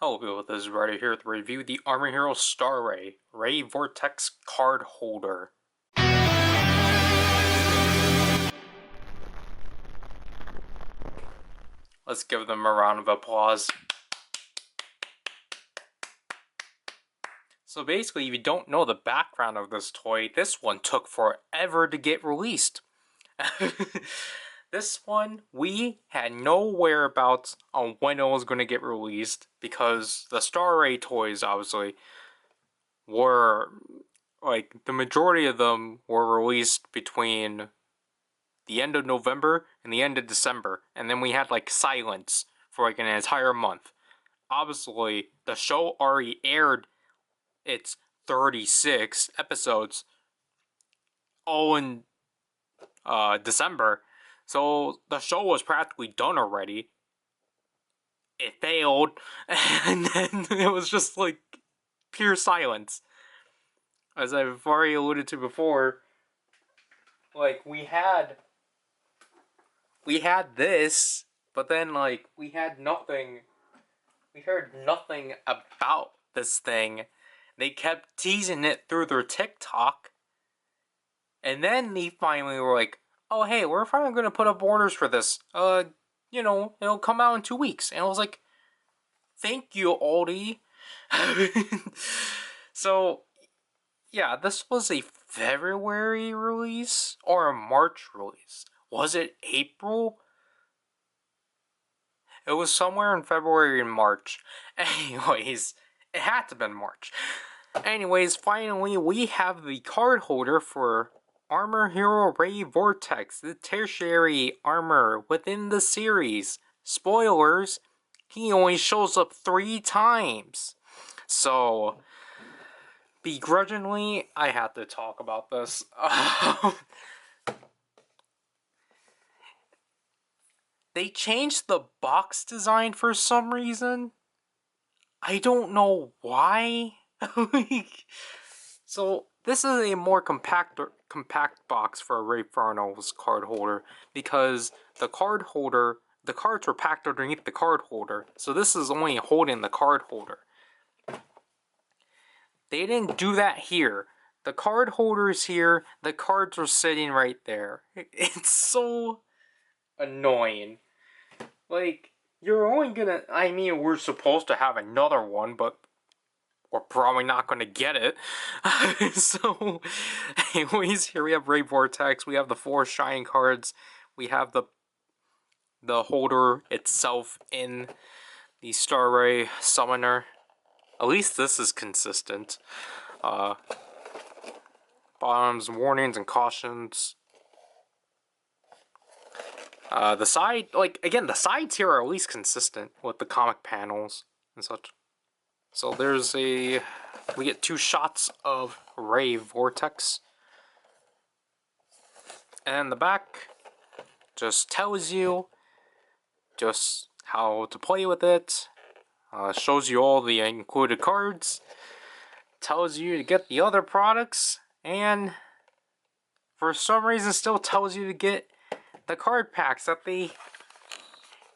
Hello people, this is Ryder here to review the Armor Hero Star Ray Vortex card holder. Let's give them a round of applause. So basically, if you don't know the background of this toy, this one took forever to get released. This one, we had no whereabouts on when it was going to get released because the Star Ray toys, obviously, were, like, the majority of them were released between the end of November and the end of December, and then we had, like, silence for, like, an entire month. Obviously, the show already aired its 36 episodes all in December, so the show was practically done already. It failed, and then it was just like pure silence. As I've already alluded to before, like we had this, but then like we had nothing. We heard nothing about this thing. They kept teasing it through their TikTok, and then they finally were like, "Oh hey, we're finally gonna put up orders for this. It'll come out in 2 weeks." And I was like, "Thank you, Aldi." So yeah, this was a February release or a March release. Was it April? It was somewhere in February and March. Anyways, it had to have been March. Anyways, finally we have the card holder for Armor Hero Ray Vortex, the tertiary armor within the series. Spoilers, he only shows up 3 times. So, begrudgingly, I had to talk about this. They changed the box design for some reason. I don't know why. So this is a more compact box for a Ray Farno's card holder because the cards were packed underneath the card holder. So this is only holding the card holder. They didn't do that here. The card holder is here. The cards are sitting right there. It's so annoying. Like, you're only gonna... I mean, we're supposed to have another one, but we're probably not gonna get it. So, anyways, here we have Ray Vortex. We have the 4 shine cards. We have the holder itself in the Star Ray Summoner. At least this is consistent. Bottoms, warnings, and cautions. The side, like, again, the sides here are at least consistent with the comic panels and such. So we get 2 shots of Ray Vortex. And the back just tells you just how to play with it. Shows you all the included cards. Tells you to get the other products. And for some reason still tells you to get the card packs that they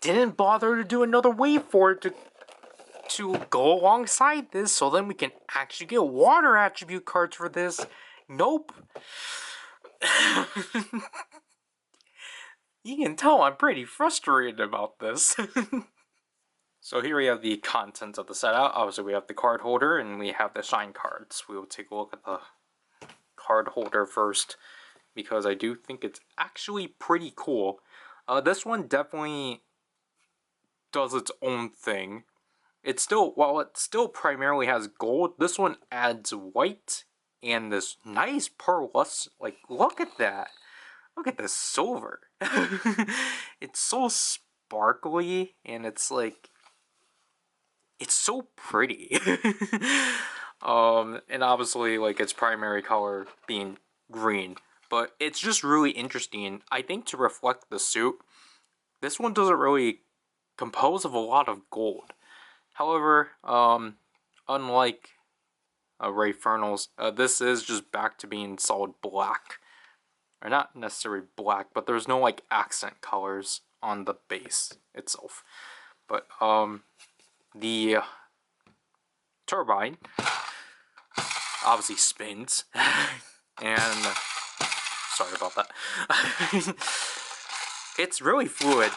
didn't bother to do another wave for it to go alongside this, so then we can actually get water attribute cards for this. Nope. You can tell I'm pretty frustrated about this. So here we have the contents of the set out. Obviously we have the card holder and we have the shine cards. We will take a look at the card holder first, because I do think it's actually pretty cool. This one definitely does its own thing. It's still, while it still primarily has gold, this one adds white and this nice pearlescent. Like, look at that. Look at this silver. It's so sparkly and it's like, it's so pretty. And obviously, like, its primary color being green. But it's just really interesting. I think to reflect the suit, this one doesn't really compose of a lot of gold. However, unlike Ray Fernal's, this is just back to being solid black. Or not necessarily black, but there's no like accent colors on the base itself. But the turbine obviously spins, and sorry about that. It's really fluid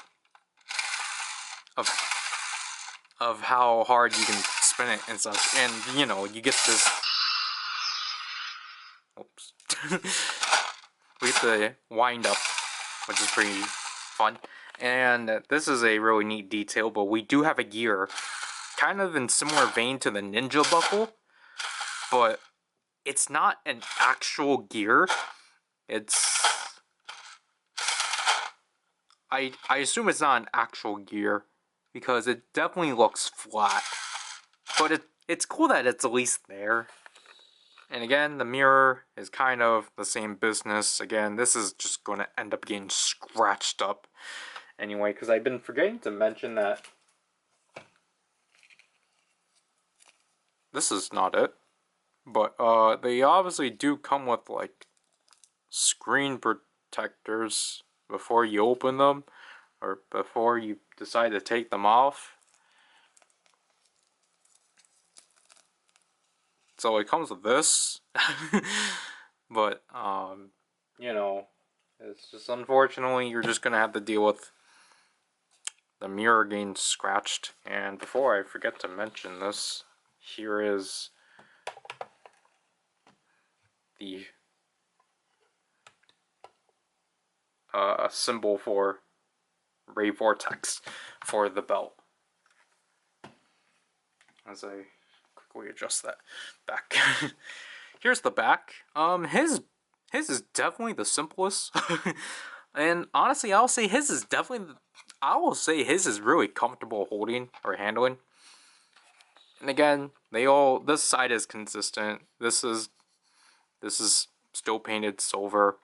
of how hard you can spin it and such, and you know, you get this. Oops. We get the wind up, which is pretty fun. And this is a really neat detail, but we do have a gear, kind of in similar vein to the Ninja Buckle, but it's not an actual gear. It's I assume it's not an actual gear because it definitely looks flat, but it's cool that it's at least there. And again, the mirror is kind of the same business. Again, this is just going to end up getting scratched up anyway, because I've been forgetting to mention that this is not it. But they obviously do come with like screen protectors before you open them or before you decide to take them off. So it comes with this, but you know, it's just unfortunately you're just gonna have to deal with the mirror getting scratched. And before I forget to mention this, here is the symbol for Vortex for the belt. As I quickly adjust that back. Here's the back. His is definitely the simplest. And honestly, I will say his is really comfortable holding or handling. And again, this side is consistent. This is still painted silver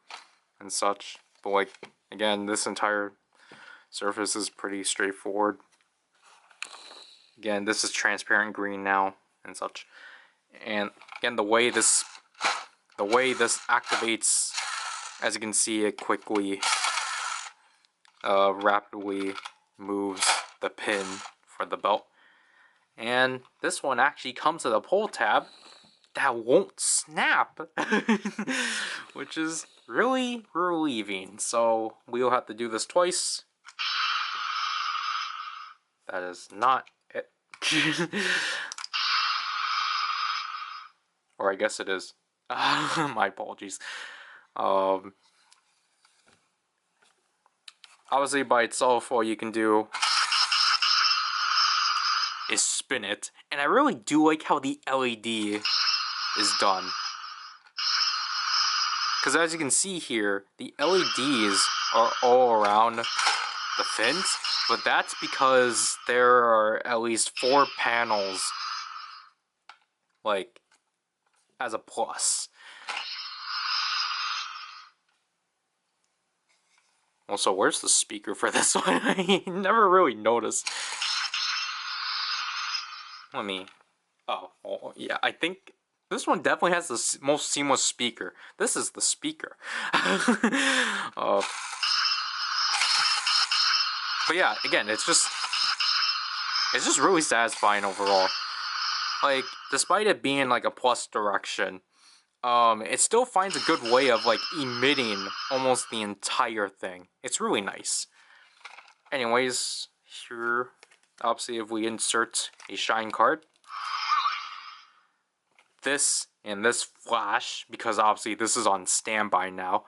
and such. But like, again, this entire surface is pretty straightforward. Again, this is transparent green now and such. And again, the way this activates, as you can see, it quickly, rapidly moves the pin for the belt. And this one actually comes with a pull tab that won't snap, which is really relieving. So we will have to do this twice. That is not it. Or I guess it is. My apologies. Obviously by itself, all you can do is spin it. And I really do like how the LED is done. Because as you can see here, the LEDs are all around the fins, but that's because there are at least 4 panels, like, as a plus. Also, where's the speaker for this one? I never really noticed. Let me... Oh, yeah, I think this one definitely has the most seamless speaker. This is the speaker. But yeah, again, it's just really satisfying overall. Like, despite it being like a plus direction, it still finds a good way of like emitting almost the entire thing. It's really nice. Anyways, here, obviously, if we insert a shine card, this and this flash, because obviously this is on standby now.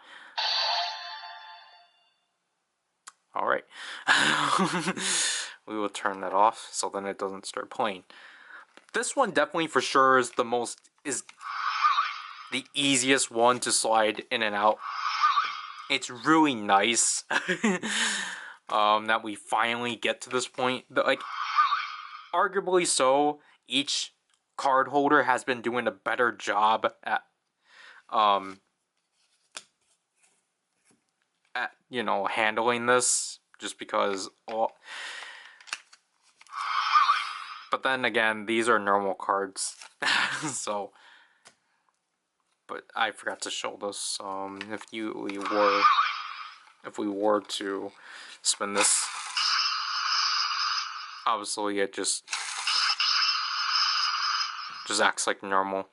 Alright. We will turn that off so then it doesn't start playing. This one definitely for sure is the easiest one to slide in and out. It's really nice that we finally get to this point. Like, arguably so, each card holder has been doing a better job at you know, handling this, just because, well, but then again, these are normal cards. So, but I forgot to show this. If we were to spin this, obviously it just just acts like normal.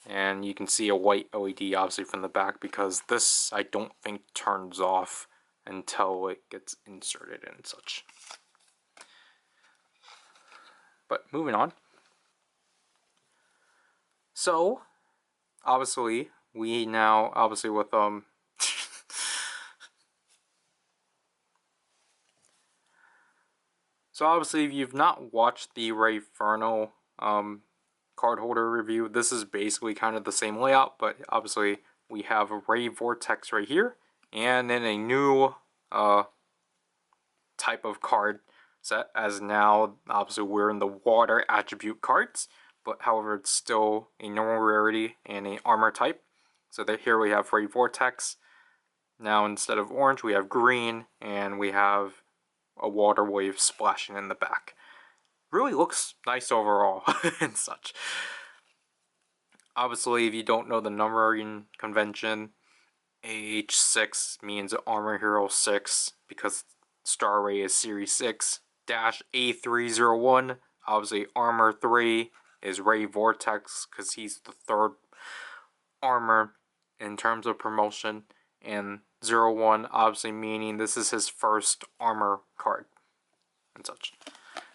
And you can see a white LED obviously from the back, because this I don't think turns off until it gets inserted and such. But moving on. So obviously we now obviously with so obviously if you've not watched the Rayferno card holder review, this is basically kind of the same layout, but obviously we have a Ray Vortex right here, and then a new type of card set, as now obviously we're in the water attribute cards, but however it's still a normal rarity and a armor type. So that here we have Ray Vortex. Now instead of orange we have green, and we have a water wave splashing in the back. Really looks nice overall and such. Obviously, if you don't know the numbering convention, AH6 means Armor Hero 6 because Star Ray is Series 6 A301. Obviously, Armor 3 is Ray Vortex because he's the third armor in terms of promotion, and 01 obviously meaning this is his first armor card and such.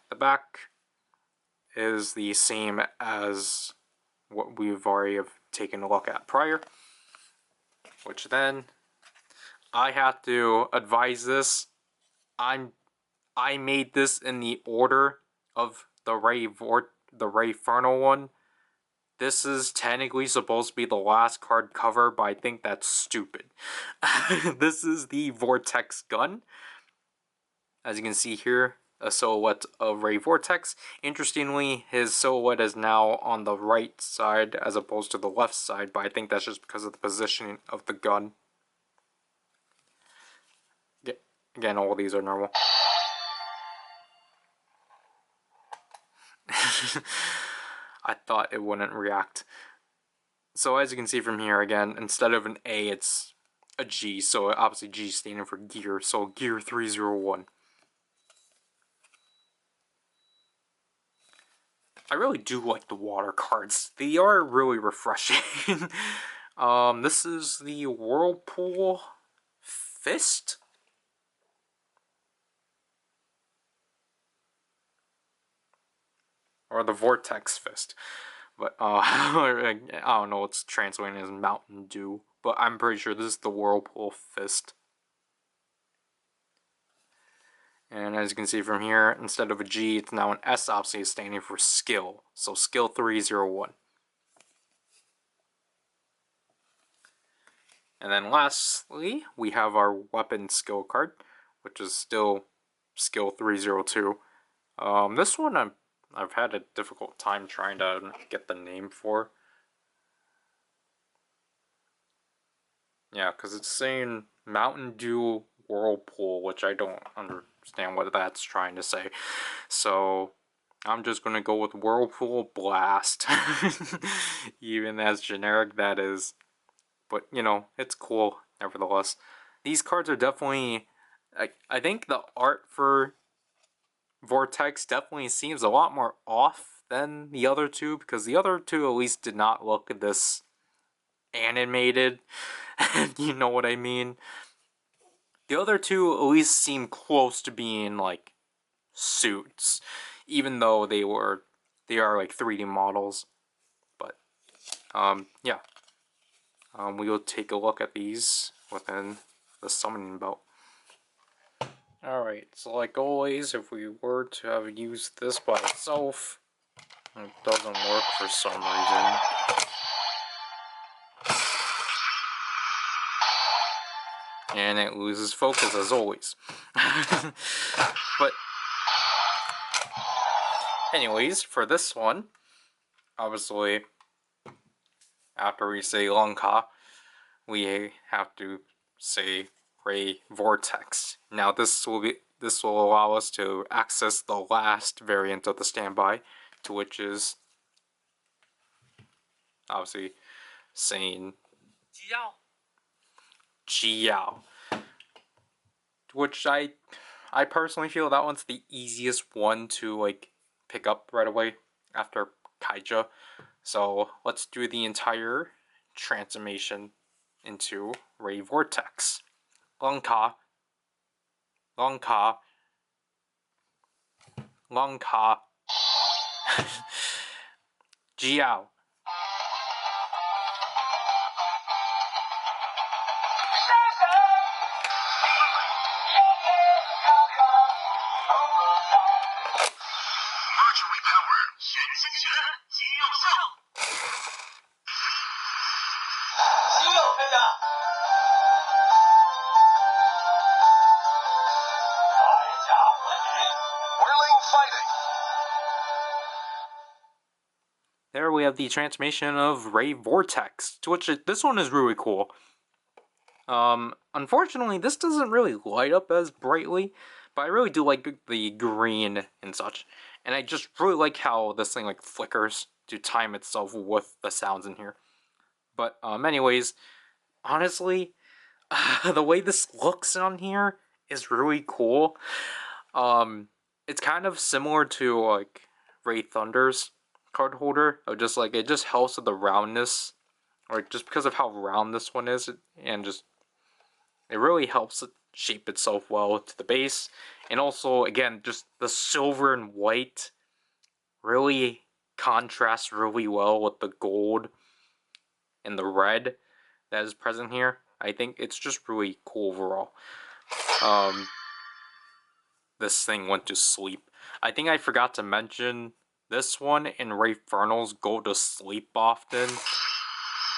The back is the same as what we've already have taken a look at prior, which then I have to advise this. I made this in the order of the Rayferno one. This is technically supposed to be the last card cover, but I think that's stupid. This is the Vortex gun. As you can see here, a silhouette of Ray Vortex. Interestingly, his silhouette is now on the right side as opposed to the left side, but I think that's just because of the positioning of the gun. Again, all these are normal. I thought it wouldn't react. So as you can see from here, again, instead of an A, it's a G. So obviously G standing for gear, so gear 301. I really do like the water cards. They are really refreshing. This is the Whirlpool Fist? Or the Vortex Fist. But, I don't know what's translating as Mountain Dew. But I'm pretty sure this is the Whirlpool Fist. And as you can see from here, instead of a G, it's now an S, obviously standing for skill. So skill 301. And then lastly, we have our weapon skill card, which is still skill 302. This one I've had a difficult time trying to get the name for. Yeah, because it's saying Mountain Dew Whirlpool, which I don't understand what that's trying to say. So I'm just going to go with Whirlpool Blast. Even as generic that is. But, you know, it's cool, nevertheless. These cards are definitely... I think the art for Vortex definitely seems a lot more off than the other two, because the other two at least did not look this animated. You know what I mean? The other two at least seem close to being, like, suits. Even though they are, like, 3D models. But, yeah. We will take a look at these within the summoning belt. Alright, so like always, if we were to have used this by itself, it doesn't work for some reason. And it loses focus as always. But, anyways, for this one, obviously, after we say Longka, we have to say Ray Vortex. Now this will allow us to access the last variant of the standby, to which is obviously saying Jiao. Which I personally feel that one's the easiest one to like pick up right away after Kaija. So let's do the entire transformation into Ray Vortex. Longka, Longka, Longka, Jiao. There we have the transformation of Ray Vortex, to which this one is really cool. Unfortunately, this doesn't really light up as brightly, but I really do like the green and such. And I just really like how this thing like flickers to time itself with the sounds in here. But anyways, honestly, the way this looks on here is really cool. It's kind of similar to like Ray Thunder's card holder, of just like it just helps with the roundness, or just because of how round this one is, and just it really helps it shape itself well to the base. And also, again, just the silver and white really contrasts really well with the gold and the red that is present here. I think it's just really cool overall. This thing went to sleep. I think I forgot to mention this one and Rayfernal's go to sleep often,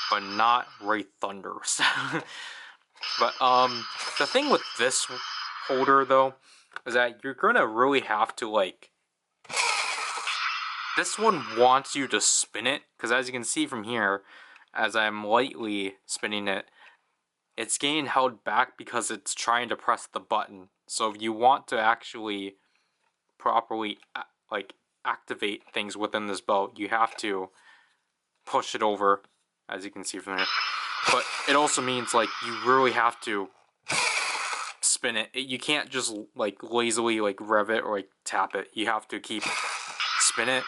but not Ray Thunder's. But the thing with this holder though is that you're gonna really have to like. This one wants you to spin it, because as you can see from here, as I'm lightly spinning it, it's getting held back because it's trying to press the button. So if you want to actually properly like activate things within this belt, you have to push it over, as you can see from here. But it also means like you really have to spin it. You can't just like lazily like rev it or like tap it. You have to keep spinning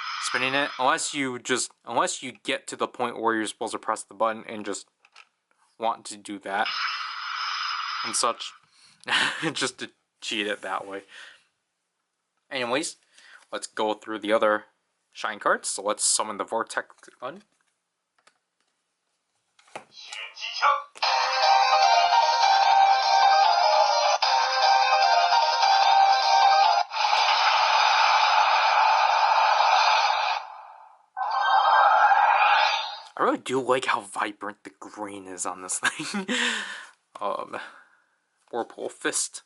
it, unless you get to the point where you're supposed to press the button and just want to do that and such, just to cheat it that way. Anyways, let's go through the other shine cards. So let's summon the Vortex gun. I really do like how vibrant the green is on this thing. Whirlpool Fist.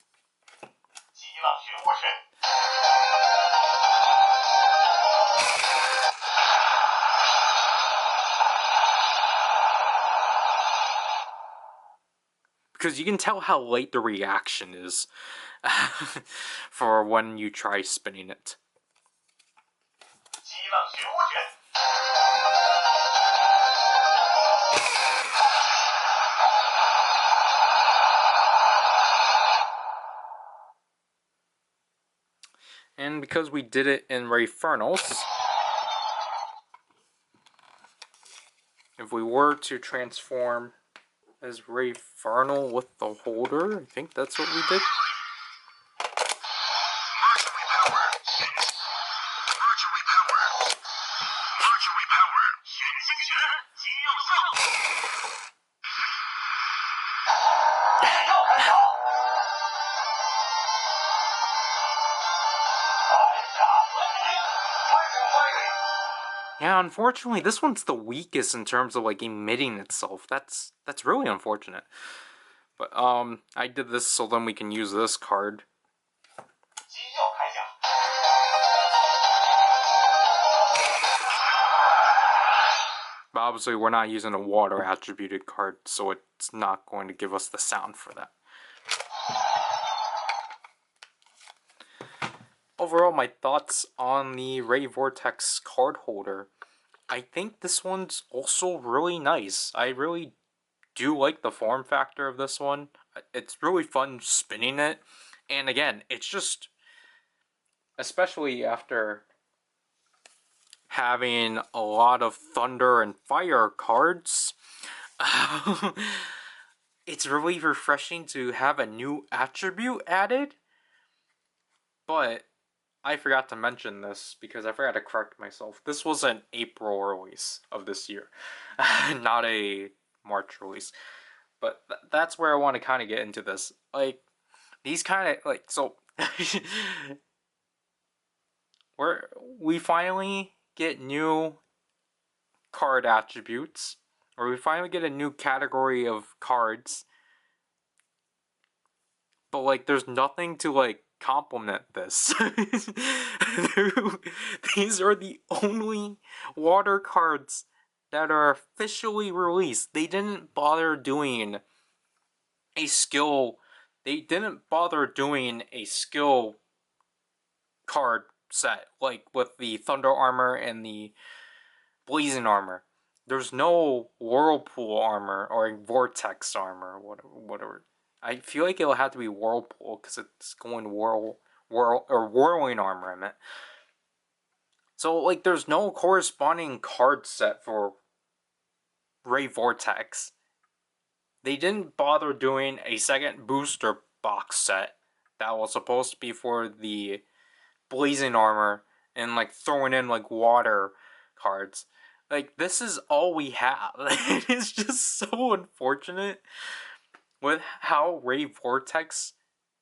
Because you can tell how late the reaction is for when you try spinning it. And because we did it in Rayfernal's, if we were to transform as Rayfernal with the holder, I think that's what we did. Yeah, unfortunately, this one's the weakest in terms of like emitting itself. That's really unfortunate. But I did this so then we can use this card. But obviously, we're not using a water attributed card, so it's not going to give us the sound for that. Overall, my thoughts on the Ray Vortex card holder. I think this one's also really nice. I really do like the form factor of this one. It's really fun spinning it. And again, it's just, especially after having a lot of thunder and fire cards, it's really refreshing to have a new attribute added. But I forgot to mention this because I forgot to correct myself. This was an April release of this year, not a March release. But that's where I want to kind of get into this. Like, these kind of, like, so, we're, we finally get new card attributes, or we finally get a new category of cards, but, like, there's nothing to, like, complement this. These are the only water cards that are officially released. They didn't bother doing a skill. They didn't bother doing a skill card set like with the Thunder Armor and the Blazing Armor. There's no Whirlpool Armor or Vortex Armor, whatever. I feel like it'll have to be Whirlpool because it's going Whirling Armor. I meant. So like, there's no corresponding card set for Ray Vortex. They didn't bother doing a second booster box set that was supposed to be for the Blazing Armor and like throwing in like water cards. Like, this is all we have. It's just so unfortunate with how Ray Vortex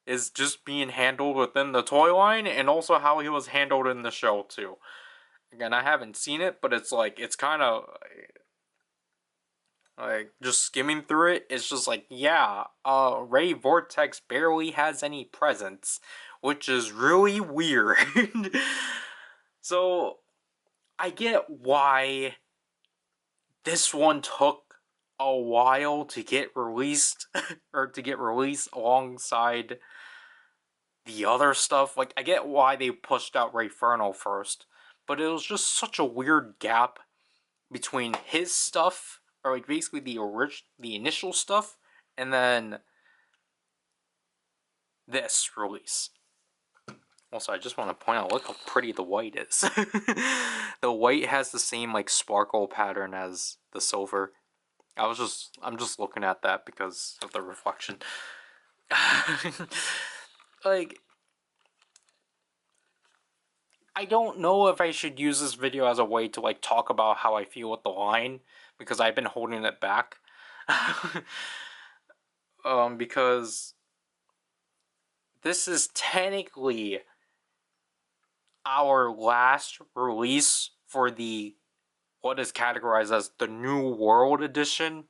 is just being handled within the toy line, and also how he was handled in the show too. Again, I haven't seen it, but it's like, it's kind of like, just skimming through it, it's just like, yeah, Ray Vortex barely has any presence, which is really weird. So, I get why this one took a while to get released, or to get released alongside the other stuff. Like, I get why they pushed out Rayferno first, but it was just such a weird gap between his stuff, or like basically the initial stuff, and then this release. Also, I just want to point out, look how pretty the white is. The white has the same like sparkle pattern as the silver. I'm just looking at that because of the reflection. Like, I don't know if I should use this video as a way to like talk about how I feel with the line, because I've been holding it back. Because this is technically our last release for the what is categorized as the New World Edition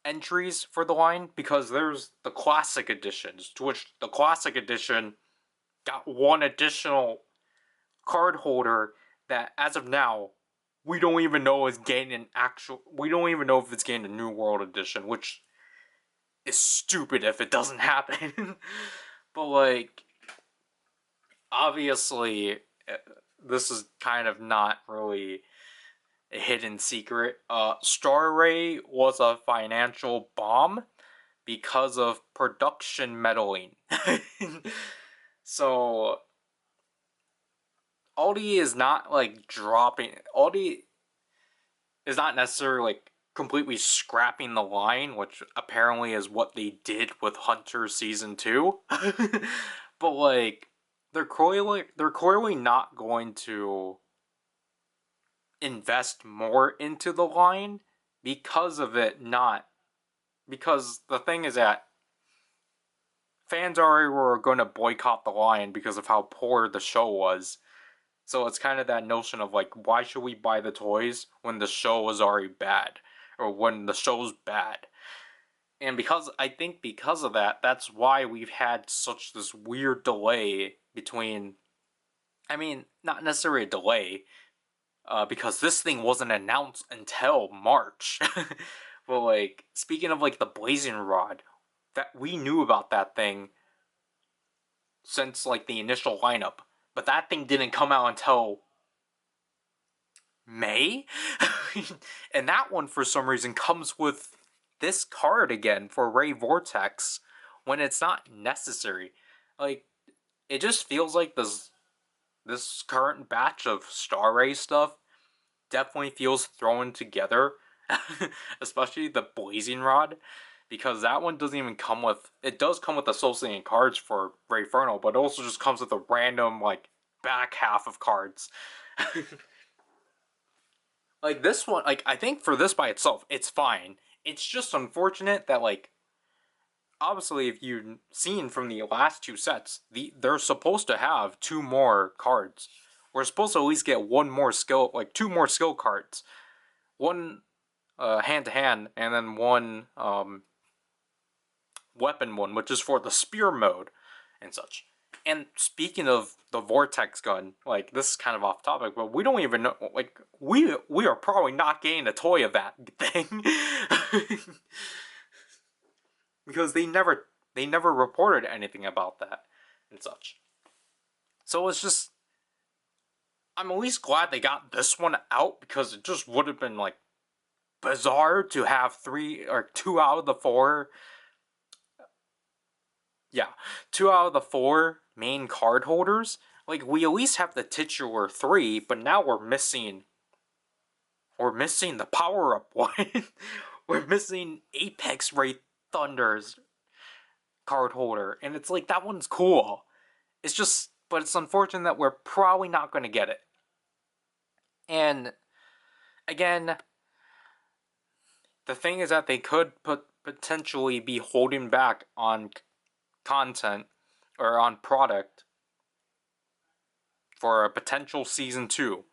entries for the line, because there's the Classic Editions, to which the Classic Edition got one additional card holder that, as of now, we don't even know is getting an actual. We don't even know if it's getting a New World Edition, which is stupid if it doesn't happen. But like, obviously, this is kind of not really a hidden secret. Star Ray was a financial bomb because of production meddling. So Aldi is not like dropping. Aldi is not necessarily like completely scrapping the line, which apparently is what they did with Hunter Season 2. But like, they're clearly not going to invest more into the line because of it not. Because the thing is that fans already were going to boycott the line because of how poor the show was. So it's kind of that notion of like, why should we buy the toys when the show was already bad? Or when the show's bad? And I think because of that, that's why we've had such this weird delay between, I mean, not necessarily a delay, because this thing wasn't announced until March. But like, speaking of like the Blazing Rod, that we knew about that thing since like the initial lineup, but that thing didn't come out until May. And that one for some reason comes with this card again for Ray Vortex when it's not necessary. Like, it just feels like this. this current batch of Star Ray stuff definitely feels thrown together, especially the Blazing Rod, because that one doesn't even come with. It does come with associated cards for Rayfernal, but it also just comes with a random like back half of cards. Like this one, like I think for this by itself, it's fine. It's just unfortunate that like obviously if you've seen from the last two sets, they're supposed to have two more cards. We're supposed to at least get one more skill, like two more skill cards, one hand to hand, and then one weapon one, which is for the spear mode and such. And speaking of the Vortex gun, like this is kind of off topic, but we don't even know. Like we are probably not getting a toy of that thing because they never reported anything about that and such. So it's just I'm at least glad they got this one out because it just would have been like bizarre to have three or two out of the four. Yeah, two out of the four main card holders. Like we at least have the titular three, but now we're missing. We're missing the power up one. We're missing Apex Ray Thunder's card holder, and it's like that one's cool. It's just, but it's unfortunate that we're probably not going to get it. And again, the thing is that they could potentially be holding back on content or on product for a potential season 2.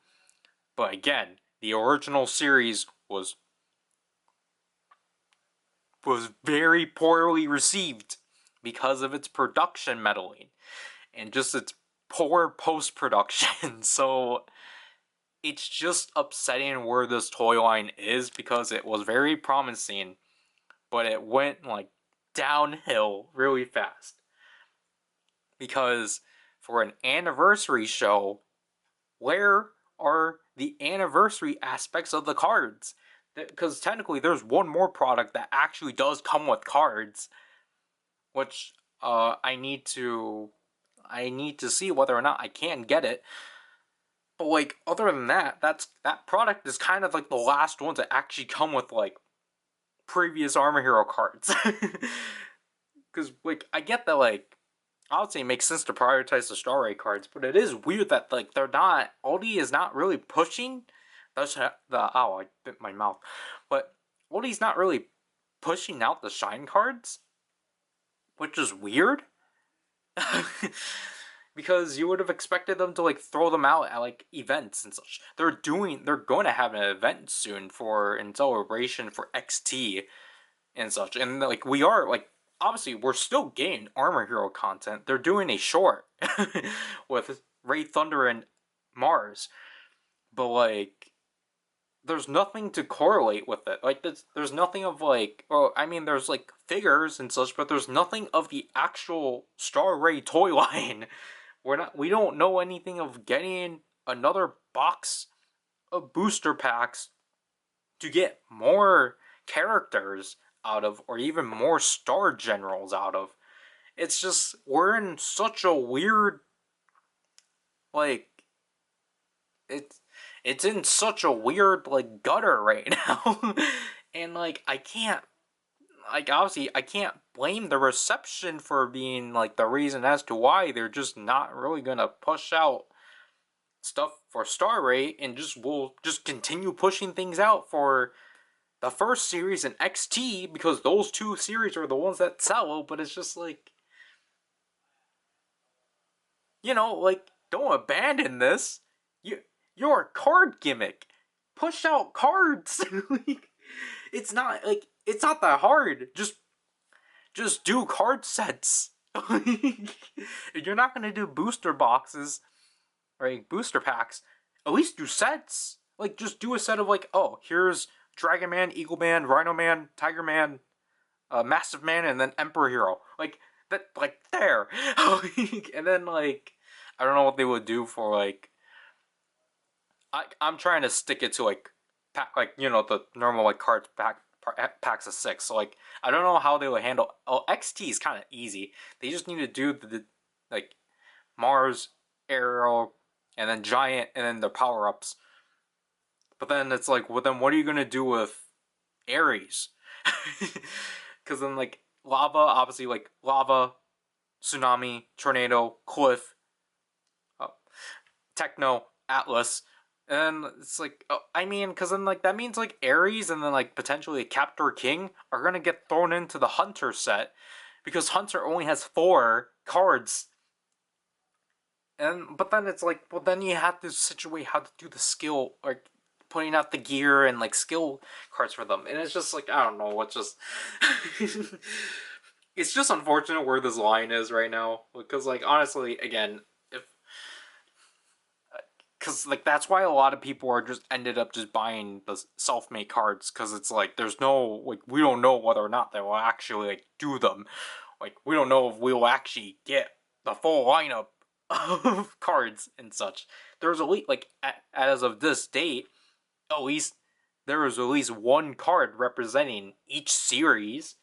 But again, the original series was very poorly received because of its production meddling and just its poor post-production. So it's just upsetting where this toy line is because it was very promising, but it went like downhill really fast. Because for an anniversary show, where are the anniversary aspects of the cards? Because technically there's one more product that actually does come with cards, which I need to see whether or not I can get it. But like other than that, that product is kind of like the last one to actually come with like previous Armor Hero cards. Because like I get that like I would say it makes sense to prioritize the Star Ray cards, but it is weird that like they're not. Oldie is not really pushing. That's the I bit my mouth, but Oldie's not really pushing out the Shine cards, which is weird. Because you would have expected them to like throw them out at like events and such. They're going to have an event soon for in celebration for XT and such. And like we are like obviously we're still getting Armor Hero content. They're doing a short with Ray Thunder and Mars. But like there's nothing to correlate with it. Like there's nothing of like I mean there's like figures and such, but there's nothing of the actual Star Ray toy line. We don't know anything of getting another box of booster packs to get more characters out of or even more star generals out of. It's just we're in such a weird like it's it's in such a weird like gutter right now. And like I can't like obviously I can't blame the reception for being like the reason as to why they're just not really gonna push out stuff for Star Ray and just will just continue pushing things out for the first series and XT because those two series are the ones that sell. But it's just like like don't abandon this. You're a card gimmick. Push out cards. Like, it's not that hard. Just do card sets. If you're not gonna do booster boxes or like, booster packs, at least do sets. Like just do a set of like, oh, here's Dragon Man, Eagle Man, Rhino Man, Tiger Man, Massive Man, and then Emperor Hero. Like that, like there. And then like, I don't know what they would do for like. I'm trying to stick it to like, the normal like cards packs of 6. So like, I don't know how they would handle. Oh, XT is kind of easy. They just need to do the like Mars, Arrow, and then giant, and then the power ups. But then it's like, well, then what are you gonna do with Aries? Because then like lava, obviously like lava, tsunami, tornado, cliff, uh, techno, Atlas. And then it's like, oh, I mean, because then like that means like Aries and then like potentially Captor King are gonna get thrown into the Hunter set because Hunter only has 4 cards. And but then it's like, well, then you have to situate how to do the skill, like putting out the gear and like skill cards for them, and it's just like I don't know what just. It's just unfortunate where this line is right now because like honestly, again, if because like that's why a lot of people are just ended up just buying the self-made cards because it's like there's no like we don't know whether or not they will actually like do them, like we don't know if we'll actually get the full lineup of cards and such. There's at least like as of this date, at least there is at least 1 card representing each series,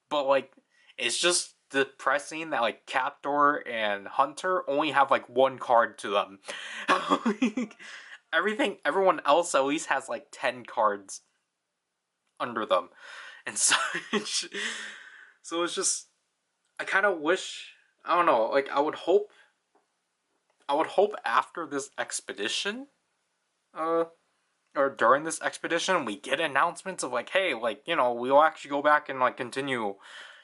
but like it's just depressing that like Captor and Hunter only have like 1 card to them. Everyone else at least has like 10 cards under them and such. So it's just I kind of wish I don't know, like I would hope after this expedition, uh, or during this expedition, we get announcements of like, hey, like we'll actually go back and like continue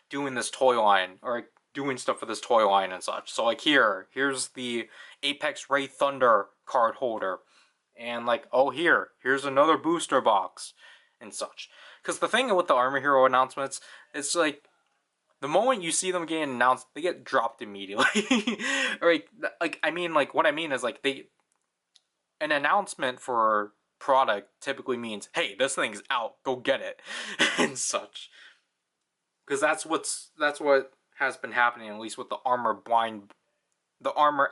doing this toy line or like, doing stuff for this toy line and such. So like here's the Apex Ray Thunder card holder, and like oh here's another booster box and such. Because the thing with the Armor Hero announcements, it's like the moment you see them getting announced, they get dropped immediately. Or like I mean like what I mean is like they an announcement for product typically means hey this thing's out, go get it and such. Because that's what has been happening at least with the armor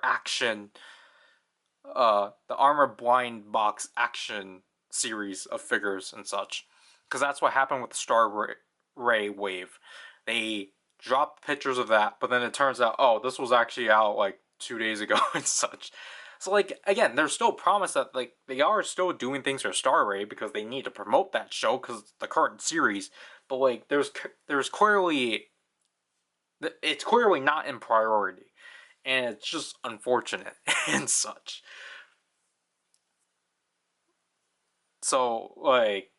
action, the armor blind box action series of figures and such. Because that's what happened with the Ray wave. They dropped pictures of that, but then it turns out, oh, this was actually out like 2 days ago and such. So like again, there's still promise that like they are still doing things for Star Ray because they need to promote that show because it's the current series. But like there's clearly it's clearly not in priority, and it's just unfortunate and such. So like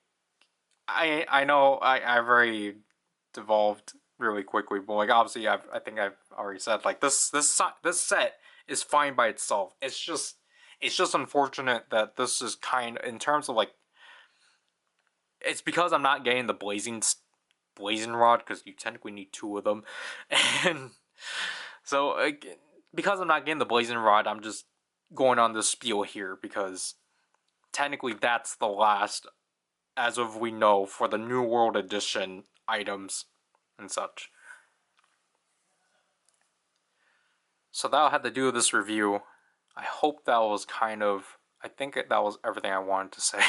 I know I've already devolved really quickly, but like obviously I think I've already said like this set is fine by itself. It's just unfortunate that this is kind of in terms of like it's because I'm not getting the blazing rod because you technically need 2 of them, and so like, because I'm not getting the blazing rod, I'm just going on this spiel here because technically that's the last, as of we know, for the New World Edition items and such. So that'll have to do with this review. I hope that was kind of. I think that was everything I wanted to say.